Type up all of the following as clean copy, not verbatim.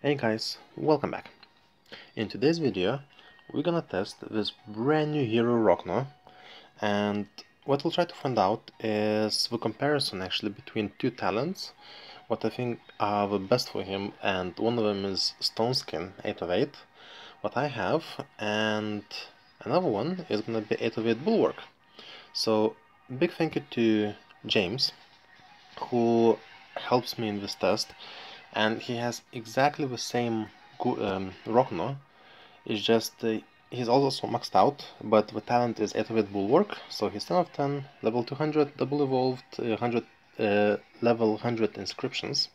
Hey guys, welcome back. In today's video, we're gonna test this brand new hero Rockno, and what we'll try to find out is the comparison actually between two talents, what I think are the best for him, and one of them is Stone Skin 8 of 8, what I have, and another one is gonna be 8 of 8 Bulwark. So, big thank you to James, who helps me in this test, and he has exactly the same Rockno. It's just he's also maxed out, but the talent is 8 of 8 Bulwark, so he's 10 of 10, level 200, double evolved, 100 level 100 inscriptions.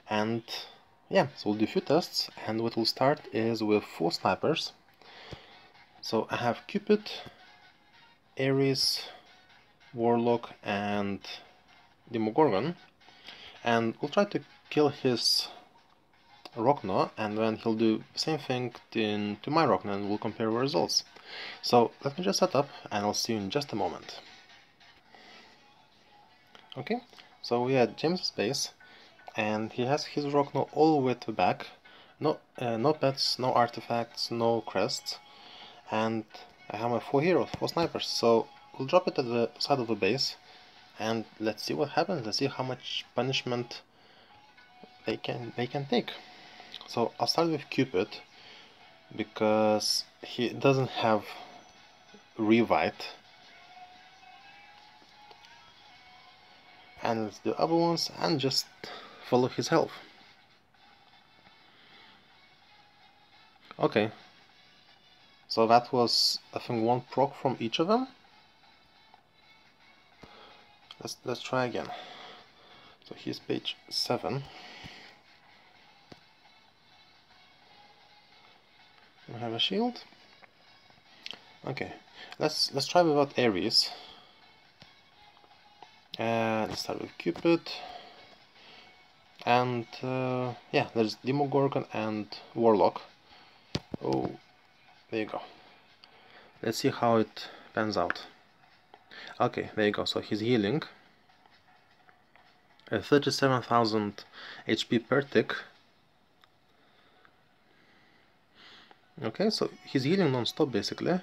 And yeah, so we'll do a few tests, and what we'll start is with 4 snipers. So I have Cupid, Ares, Warlock, and Demogorgon, and we'll try to kill his Rockno, and then he'll do the same thing to my Rockno, and we'll compare the results. So let me just set up, and I'll see you in just a moment. Okay, so we are at James' base, and he has his Rockno all the way to the back. No pets, no artifacts, no crests, and I have my 4 heroes, 4 snipers. So we'll drop it at the side of the base, and let's see what happens. Let's see how much punishment they can take. So I'll start with Cupid, because he doesn't have Revite. And let's do other ones and just follow his health. Okay. So that was, I think, 1 proc from each of them. Let's try again. So here's page 7. We have a shield. Okay. Let's try without Ares. Let's start with Cupid. And yeah, there's Demogorgon and Warlock. Oh, there you go. Let's see how it pans out. Okay, there you go. So he's healing 37,000 HP per tick. Okay, so he's healing non-stop basically,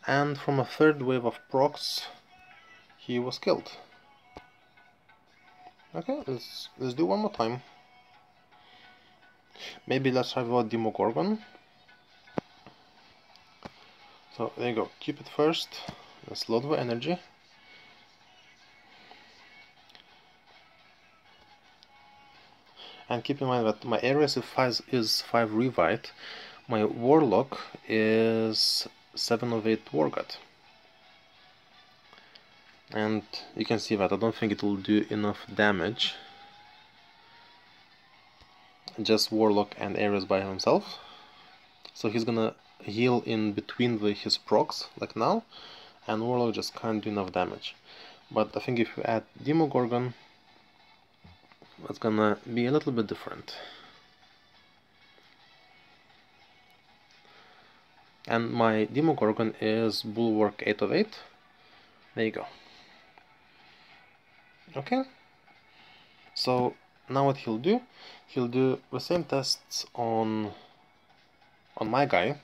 and from a 3rd wave of procs he was killed. Okay, let's do one more time. Maybe let's try without Demogorgon. So there you go, Cupid first. Let's load the energy. And keep in mind that my Ares is 5 Revite. My Warlock is 7 of 8 Wargut. And you can see that I don't think it will do enough damage. Just Warlock and Ares by himself. So he's gonna heal in between his procs, like now, and Warlock just can't do enough damage. But I think if you add Demogorgon, it's gonna be a little bit different. And my Demogorgon is Bulwark 8 of 8. There you go. Okay. So now what he'll do the same tests on my guy,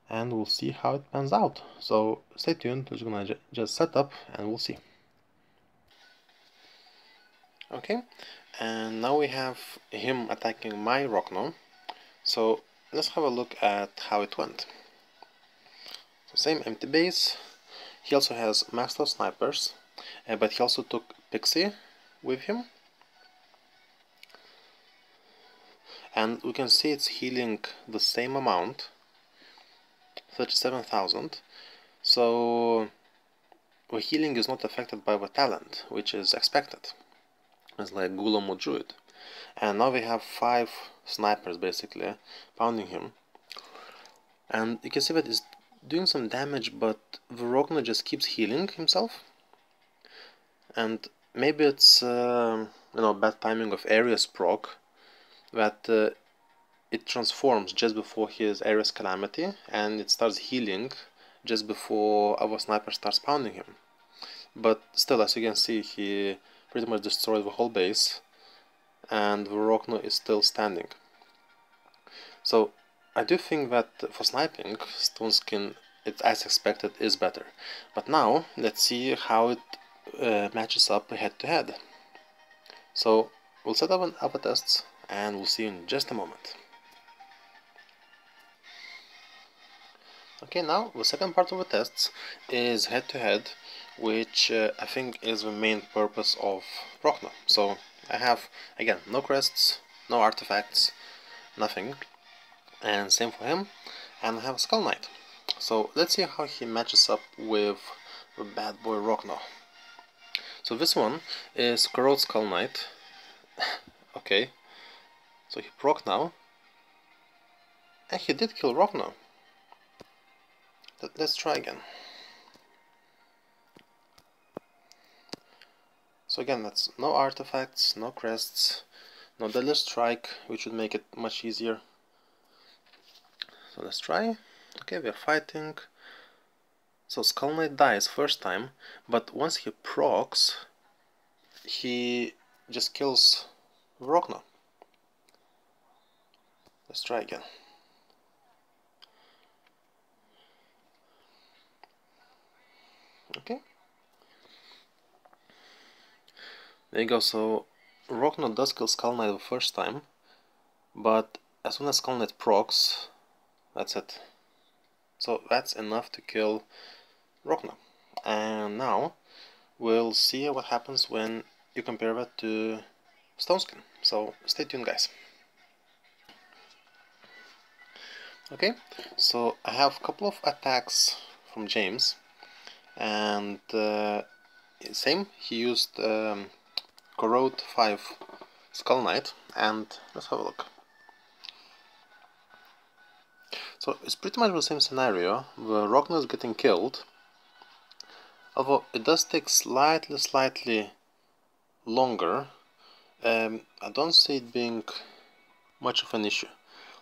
and we'll see how it pans out. So stay tuned. We're just gonna just set up, and we'll see. Okay, and now we have him attacking my Rockno. So let's have a look at how it went. So same empty base. He also has maxed out snipers, but he also took Pixie with him. And we can see it's healing the same amount, 37,000. So the healing is not affected by the talent, which is expected. It's like Gulam or Druid. And now we have 5 snipers basically pounding him. And you can see that he's doing some damage, but the Rockno just keeps healing himself. And maybe it's bad timing of Ares proc, that it transforms just before his Ares Calamity, and it starts healing just before our sniper starts pounding him. But still, as you can see, he pretty much destroyed the whole base, and the Rockno is still standing. So I do think that for sniping, Stone Skin, it's as expected, is better. But now let's see how it matches up head to head. So we'll set up other tests and we'll see you in just a moment. Okay, now the second part of the tests is head to head, which I think is the main purpose of Rockno. So I have, again, no crests, no artifacts, nothing, and same for him, and I have a Skull Knight. So let's see how he matches up with the bad boy Rockno. So this one is Corrode Skull Knight. Okay, so he proc now, and he did kill Rockno. Let's try again. So again, that's no artifacts, no crests, no Deadly Strike, which would make it much easier. So let's try. Okay, we are fighting. So Skull Knight dies first time, but once he procs, he just kills Rockno. Let's try again. Okay. There you go. So Rockno does kill Skull Knight the first time, but as soon as Skull Knight procs, that's it. So that's enough to kill Rockno. And now we'll see what happens when you compare that to Stone Skin. So stay tuned, guys. Okay, so I have a couple of attacks from James, and same, he used Corrode 5 Skull Knight, and let's have a look. So it's pretty much the same scenario. The Rockno is getting killed, although it does take slightly longer. I don't see it being much of an issue.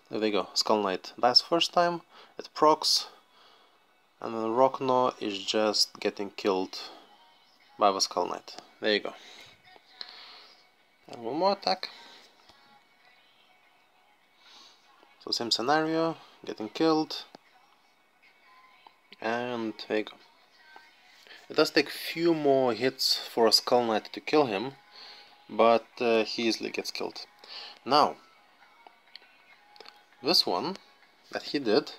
There we go, Skull Knight dies first time, it procs, and then Rockno is just getting killed by the Skull Knight. There you go. And one more attack. So same scenario, getting killed, and there you go. It does take few more hits for a Skull Knight to kill him, but he easily gets killed. Now, this one that he did,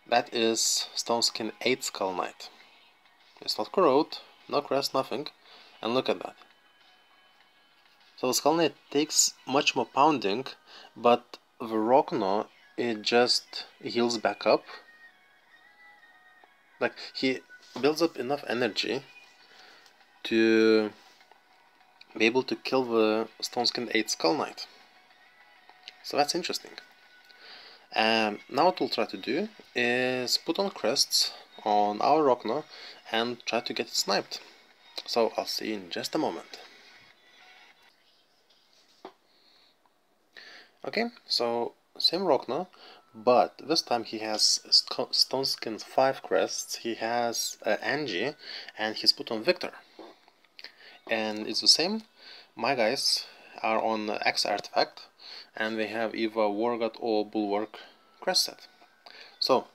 that is Stone Skin 8 Skull Knight. It's not Corrode, no crest, nothing, and look at that. So the Skull Knight takes much more pounding, but the Rockno, it just heals back up. Like, he builds up enough energy to be able to kill the Stone Skin 8 Skull Knight. So that's interesting. Now what we'll try to do is put on crests on our Rockno and try to get it sniped. So I'll see you in just a moment. Okay, so same Rockno, but this time he has Stone Skin 5 crests, he has Angie, and he's put on Victor. And it's the same. My guys are on X artifact, and they have either War God or Bulwark crest set. So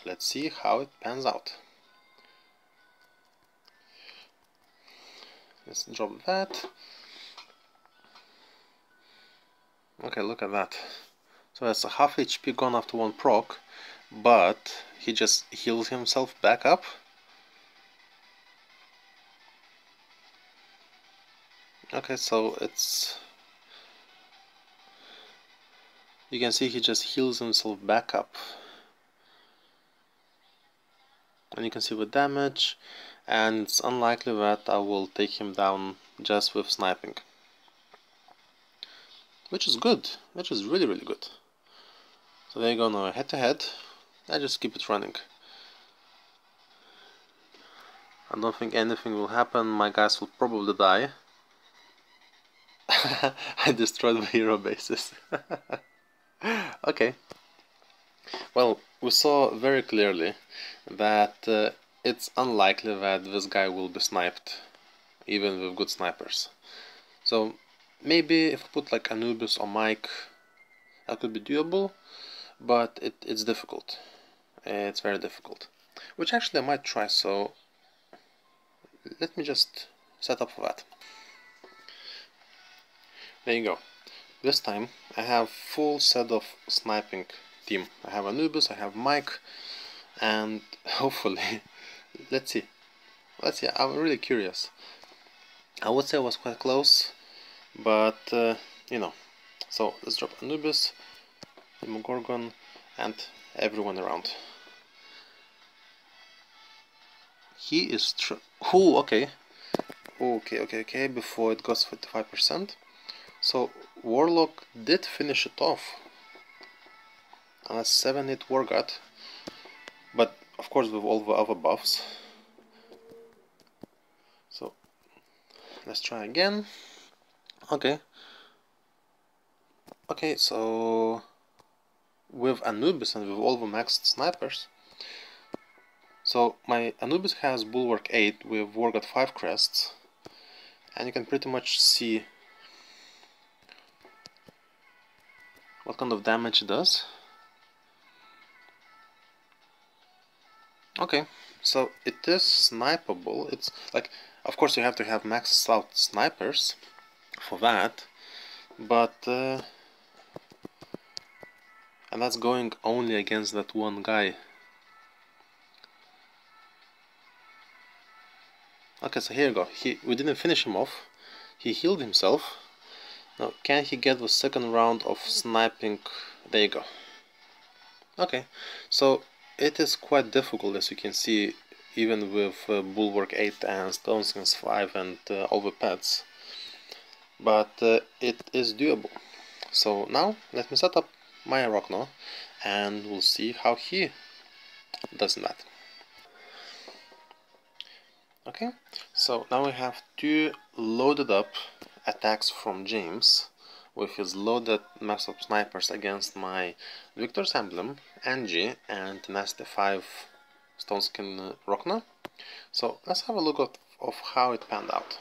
let's see how it pans out. Let's drop that. Okay, look at that. So that's a half HP gone after one proc, but he just heals himself back up. Okay, so it's... you can see he just heals himself back up. And you can see the damage, and it's unlikely that I will take him down just with sniping. Which is good, which is really good. So there you go, now head to head, I just keep it running. I don't think anything will happen, my guys will probably die. I destroyed the hero bases. Okay. Well, we saw very clearly that it's unlikely that this guy will be sniped, even with good snipers. So maybe if I put like Anubis or Mike, That could be doable, but it's difficult. It's very difficult. Which actually I might try, so let me just set up for that. There you go. This time I have full set of sniping team. I have Anubis, I have Mike, and hopefully, let's see. I'm really curious. I would say I was quite close, but you know. So let's drop Anubis, Demogorgon, and everyone around. He is Ooh, okay. Okay. Before it goes 55%. So Warlock did finish it off on a 7-hit War God, but of course with all the other buffs. So let's try again. Okay, so with Anubis and with all the maxed snipers, so my Anubis has Bulwark 8 with War God 5 crests, and you can pretty much see what kind of damage it does. Okay, so it is snipeable. It's like, of course you have to have maxed out snipers for that, but and that's going only against that one guy. Okay, so here you go. We didn't finish him off. He healed himself. Now, can he get the second round of sniping? There you go. Okay, so it is quite difficult, as you can see, even with Bulwark 8 and Stoneskins 5 and all the pets. But it is doable. So now, let me set up my Rockno, and we'll see how he does that. Okay, so now we have two loaded up attacks from James with his loaded max up snipers against my Victor's Emblem, Angie, and Tenacity 5 Stoneskin Rockno. So let's have a look of how it panned out.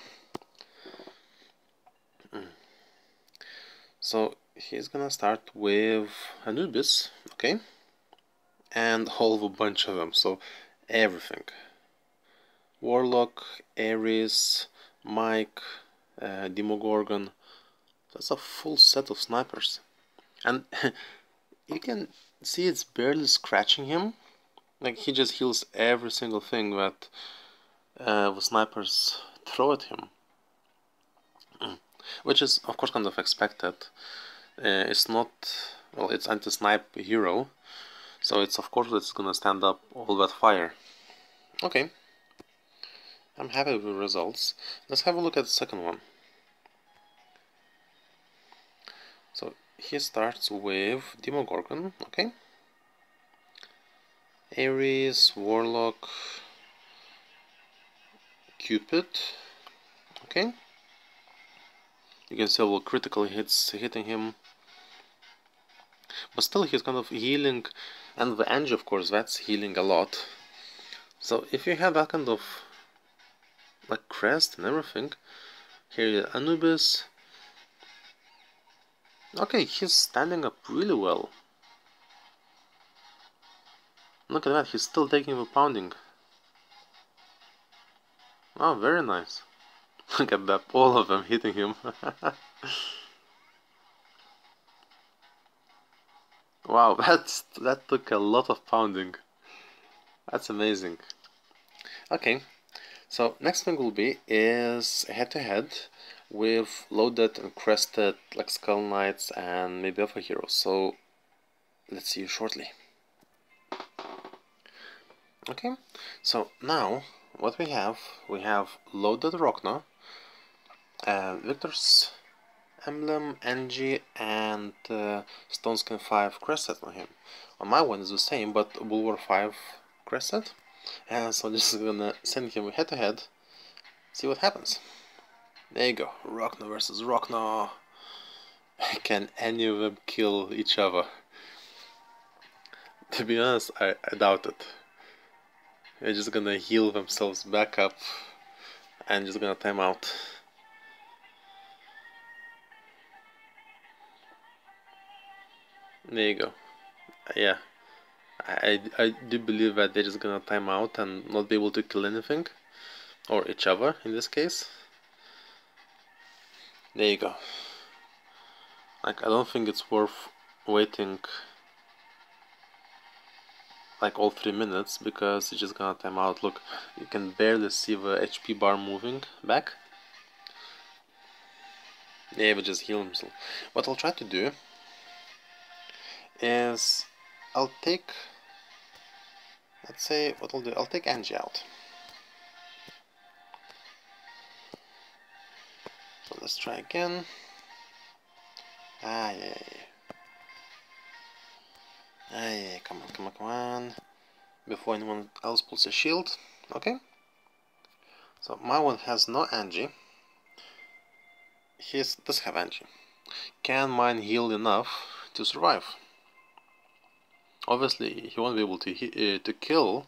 So he's gonna start with Anubis, okay, and a whole bunch of them, so everything. Warlock, Ares, Mike, Demogorgon. That's a full set of snipers. And you can see it's barely scratching him. Like, he just heals every single thing that the snipers throw at him. Which is, of course, kind of expected. It's not... well, it's anti-snipe hero. So it's, of course, it's gonna stand up all that fire. Okay. I'm happy with the results. Let's have a look at the second one. So he starts with Demogorgon, okay? Ares, Warlock, Cupid, okay? You can see all critical hits hitting him. But still he's kind of healing, and the Angie, of course, that's healing a lot. So if you have that kind of like crest and everything, here Anubis. Okay, he's standing up really well. Look at that, he's still taking the pounding. Oh, very nice. Look at that, all of them hitting him. Wow, that took a lot of pounding. That's amazing. Okay, so next thing will be is head-to-head with loaded and crested like Skull Knights and maybe other heroes. So let's see you shortly. Okay, so now what we have loaded Rockno, Victor's Emblem, Angie, and Stoneskin 5 crested on him. On my one is the same, but Bulwark 5 crested. And so I'm just gonna send him head to head, see what happens. There you go, Rockno versus Rockno. Can any of them kill each other? To be honest, I doubt it. They're just gonna heal themselves back up and just gonna time out. There you go. Yeah, I do believe that they're just gonna time out and not be able to kill anything, or each other in this case. There you go. Like, I don't think it's worth waiting like all 3 minutes, because it's just gonna time out. Look, you can barely see the HP bar moving back. Yeah, but just heal himself. What I'll try to do is I'll take, let's say, what I'll do, I'll take Angie out. So let's try again. Ah, yeah. Ah, yeah, come on, come on, come on. Before anyone else pulls a shield. Okay. So my one has no Angie. His does have Angie. Can mine heal enough to survive? Obviously, he won't be able to kill,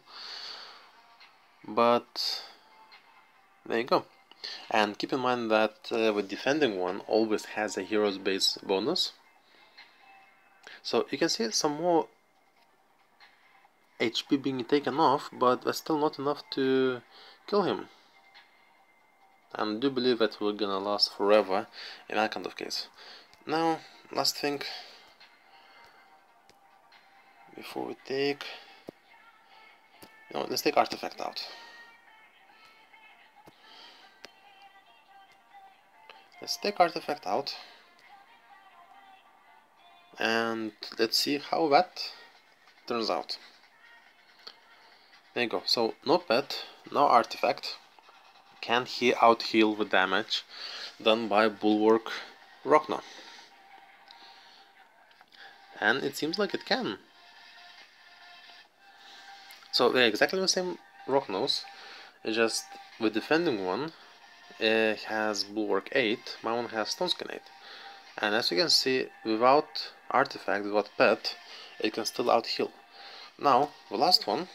but there you go. And keep in mind that the defending one always has a hero's base bonus. So you can see some more HP being taken off, but that's still not enough to kill him. And I do believe that we're gonna last forever in that kind of case. Now, last thing before we take, let's take Artifact out. Let's take Artifact out, and let's see how that turns out. There you go. So no pet, no artifact. Can he out heal the damage done by Bulwark Rockno? And it seems like it can. So they're exactly the same Rocknos. It's just the defending one has Bulwark 8, my one has Stoneskin 8. And as you can see, without artifact, without pet, it can still out heal. Now, the last one,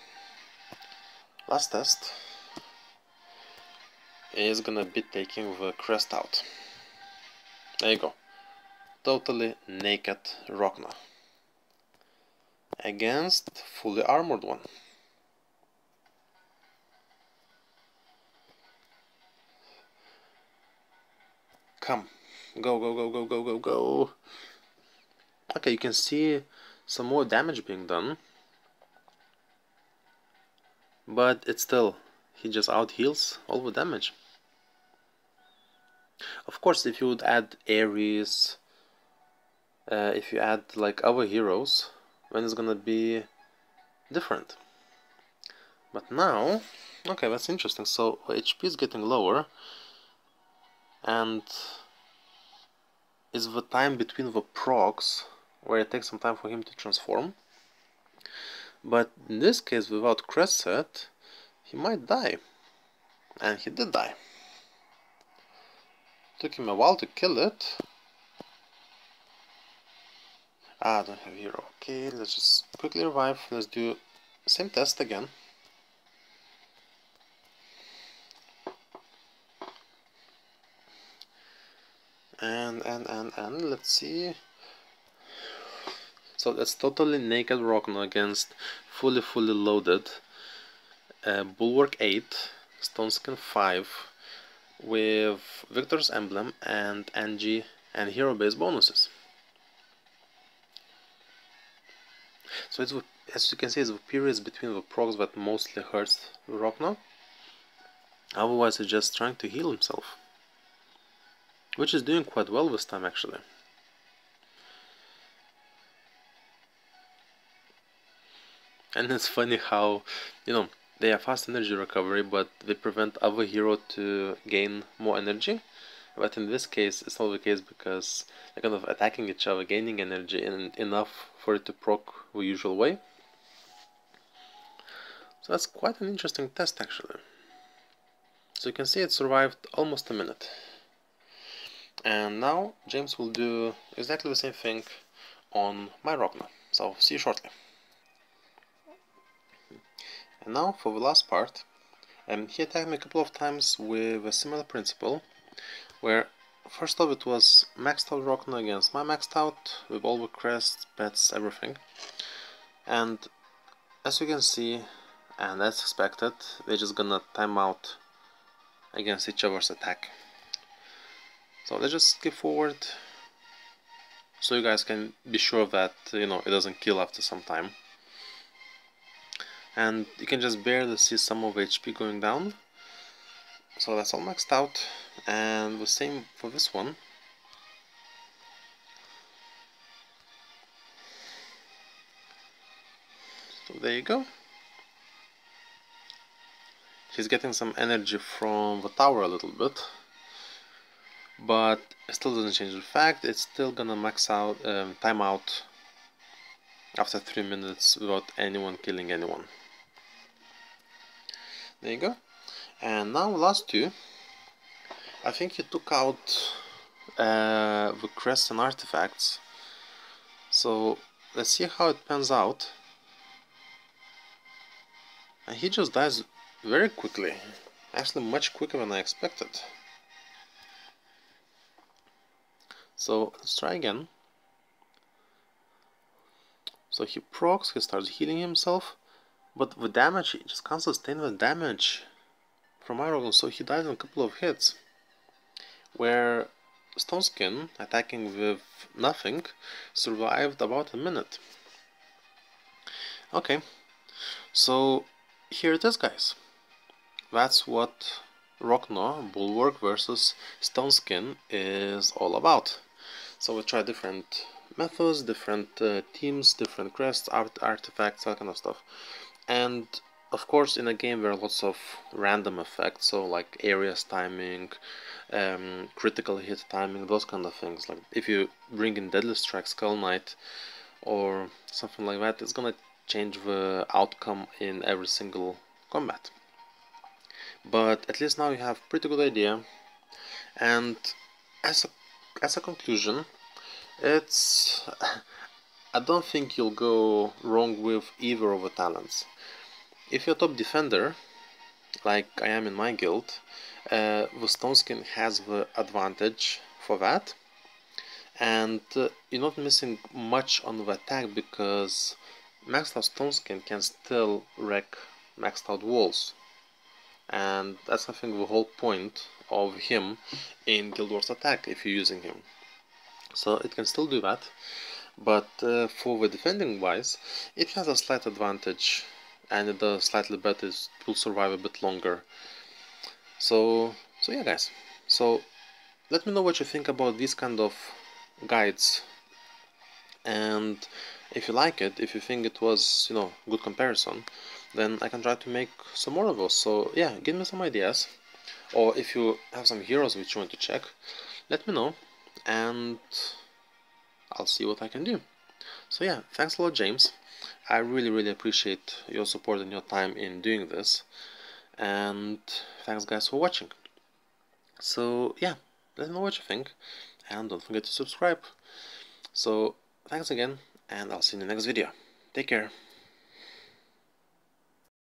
last test, is gonna be taking the crest out. There you go. Totally naked Rockno against fully armored one. Come, go, go, go, go, go, go, go. Okay, you can see some more damage being done, but it's still, he just out heals all the damage. Of course, if you would add Ares, if you add like other heroes, then it's gonna be different. But now, okay, that's interesting. So HP is getting lower, and it's the time between the procs where it takes some time for him to transform. But in this case, without crest set, he might die. And he did die. Took him a while to kill it. Ah, I don't have hero. Okay, let's just quickly revive. Let's do same test again. And let's see. So that's totally naked Rockno against fully loaded Bulwark 8, Stoneskin 5 with Victor's Emblem and Angie and hero base bonuses. So it's, as you can see, it's the periods between the procs that mostly hurts Rockno. Otherwise, he's just trying to heal himself, which is doing quite well this time actually. And it's funny how, they have fast energy recovery, but they prevent other hero to gain more energy. But in this case, it's not the case, because they're kind of attacking each other, gaining energy, and enough for it to proc the usual way. So that's quite an interesting test actually. So you can see it survived almost a minute. And now James will do exactly the same thing on my Rockno. So see you shortly. And now for the last part, he attacked me a couple of times with a similar principle, where first off, it was maxed out Rockno against my maxed out, with all the crests, pets, everything. And as you can see, and as expected, they're just gonna time out against each other's attack. So let's just skip forward, so you guys can be sure that, you know, it doesn't kill after some time. And you can just barely see some of HP going down. So that's all maxed out, and the same for this one. So there you go. He's getting some energy from the tower a little bit, but it still doesn't change the fact it's still gonna max out, time out after 3 minutes without anyone killing anyone. There you go. And now last two, I think he took out the crests and artifacts. So let's see how it pans out. And he just dies very quickly, actually much quicker than I expected. So let's try again. So he procs, he starts healing himself, but the damage, he just can't sustain the damage from Iron, so he dies in a couple of hits. Where Stoneskin, attacking with nothing, survived about a minute. Okay, so here it is, guys. That's what Rockno, Bulwark versus Stoneskin is all about. So we try different methods, different teams, different crests, artifacts, that kind of stuff. And of course, in a game there are lots of random effects, so like areas timing, critical hit timing, those kind of things. Like if you bring in Deadly Strike, Skull Knight, or something like that, it's gonna change the outcome in every single combat. But at least now you have pretty good idea, and as a conclusion, it's I don't think you'll go wrong with either of the talents. If you're a top defender, like I am in my guild, the Stoneskin has the advantage for that, and you're not missing much on the attack because maxed out Stoneskin can still wreck maxed out walls, and that's I think the whole point of him in Guild Wars attack if you're using him. So it can still do that, but for the defending wise, it has a slight advantage, and it does slightly better, it will survive a bit longer. So yeah, guys, so let me know what you think about these kind of guides, and if you like it, if you think it was, you know, good comparison, then I can try to make some more of those. So yeah, give me some ideas, or if you have some heroes which you want to check, let me know, and I'll see what I can do. So yeah, thanks a lot, James. I really appreciate your support and your time in doing this, and thanks guys for watching. So yeah, let me know what you think, and don't forget to subscribe. So thanks again, and I'll see you in the next video. Take care.